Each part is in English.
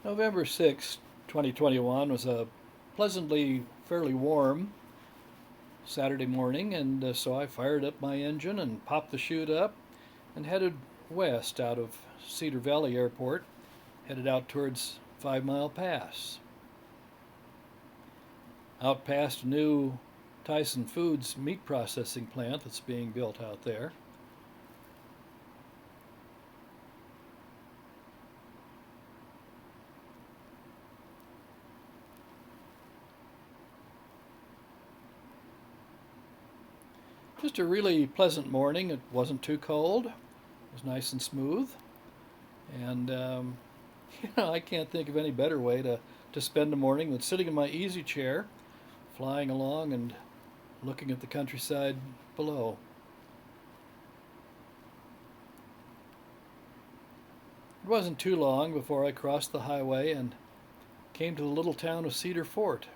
November 6, 2021 was a pleasantly fairly warm Saturday morning, and so I fired up my engine and popped the chute up and headed west out of Cedar Valley Airport, headed out towards 5 Mile Pass. Out past a new Tyson Foods meat processing plant that's being built out there. Just a really pleasant morning. It wasn't too cold. It was nice and smooth. And I can't think of any better way to spend a morning than sitting in my easy chair, flying along and looking at the countryside below. It wasn't too long before I crossed the highway and came to the little town of Cedar Fort.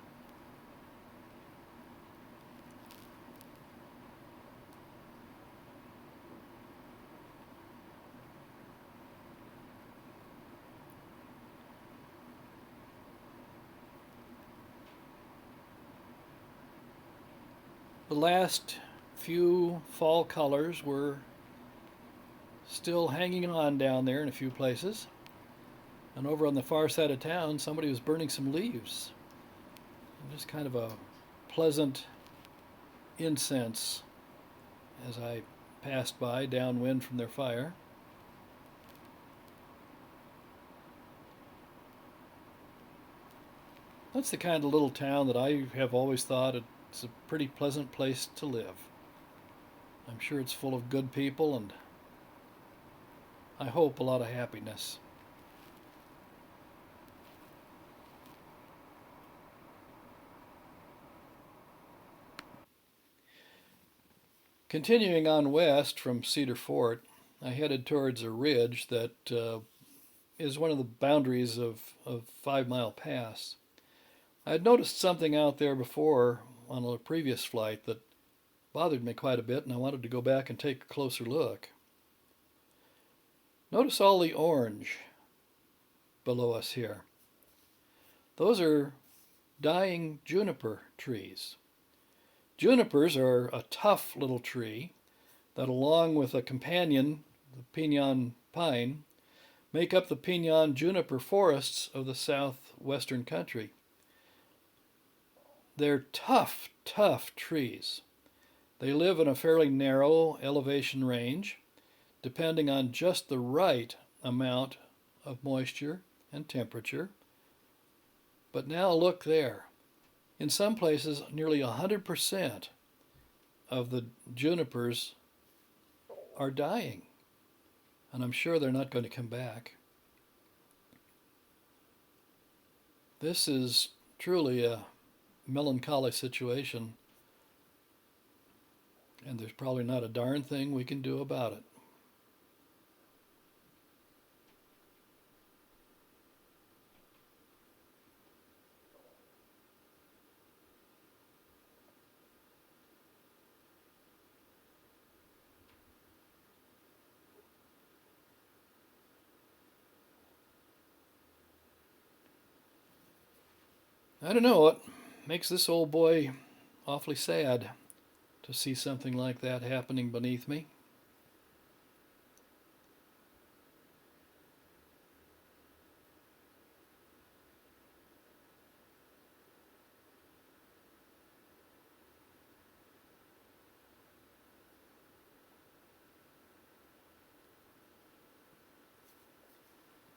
The last few fall colors were still hanging on down there in a few places. And over on the far side of town, somebody was burning some leaves. Just kind of a pleasant incense as I passed by downwind from their fire. That's the kind of little town that I have always thought it's a pretty pleasant place to live. I'm sure it's full of good people and I hope a lot of happiness. Continuing on west from Cedar Fort, I headed towards a ridge that is one of the boundaries of 5 Mile Pass. I had noticed something out there before on a previous flight that bothered me quite a bit, and I wanted to go back and take a closer look. Notice all the orange below us here. Those are dying juniper trees. Junipers are a tough little tree that, along with a companion, the pinon pine, make up the pinon juniper forests of the southwestern country. They're tough, tough trees. They live in a fairly narrow elevation range, depending on just the right amount of moisture and temperature. But now look there. In some places, nearly 100% of the junipers are dying, and I'm sure they're not going to come back. This is truly a melancholy situation, and there's probably not a darn thing we can do about it. I don't know what makes this old boy awfully sad to see something like that happening beneath me.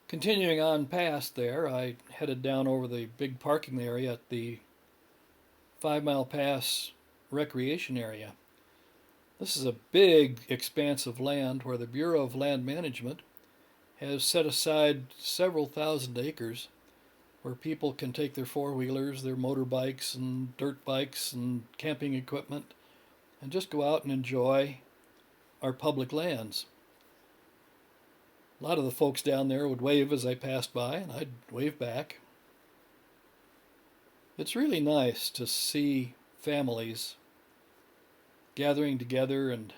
Continuing on past there, I headed down over the big parking area at the 5 Mile Pass recreation area. This is a big expanse of land where the Bureau of Land Management has set aside several thousand acres where people can take their four-wheelers, their motorbikes and dirt bikes and camping equipment and just go out and enjoy our public lands. A lot of the folks down there would wave as I passed by, and I'd wave back. It's really nice to see families gathering together and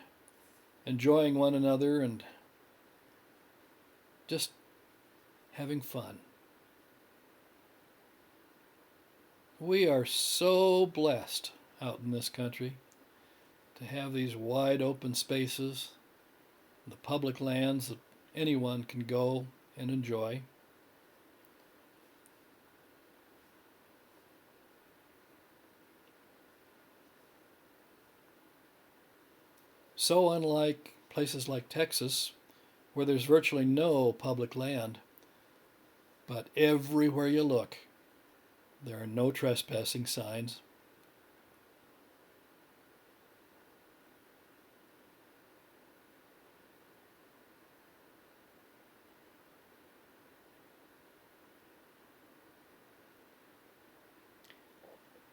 enjoying one another and just having fun. We are so blessed out in this country to have these wide open spaces, the public lands that anyone can go and enjoy. So unlike places like Texas, where there's virtually no public land, but everywhere you look, there are no trespassing signs.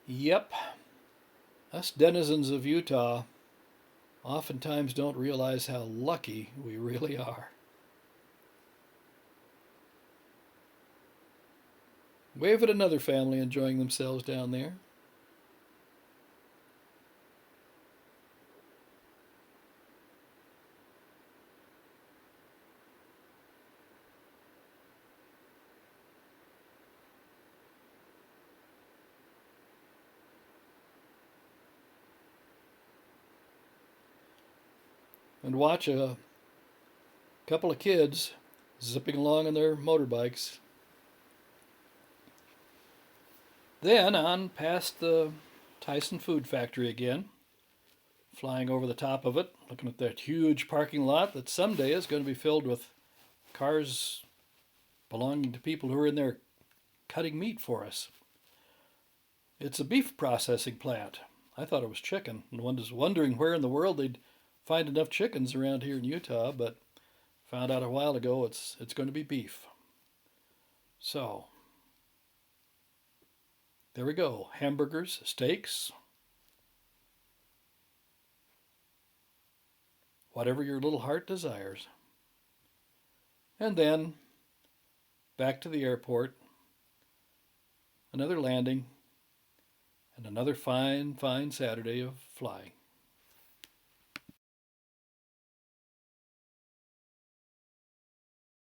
Yep, us denizens of Utah oftentimes don't realize how lucky we really are. Wave at another family enjoying themselves down there. And watch a couple of kids zipping along on their motorbikes. Then on past the Tyson Food Factory again, flying over the top of it, looking at that huge parking lot that someday is going to be filled with cars belonging to people who are in there cutting meat for us. It's a beef processing plant. I thought it was chicken, and one was wondering where in the world they'd find enough chickens around here in Utah, but found out a while ago it's going to be beef. So, there we go. Hamburgers, steaks, whatever your little heart desires. And then back to the airport, another landing, and another fine, fine Saturday of flying.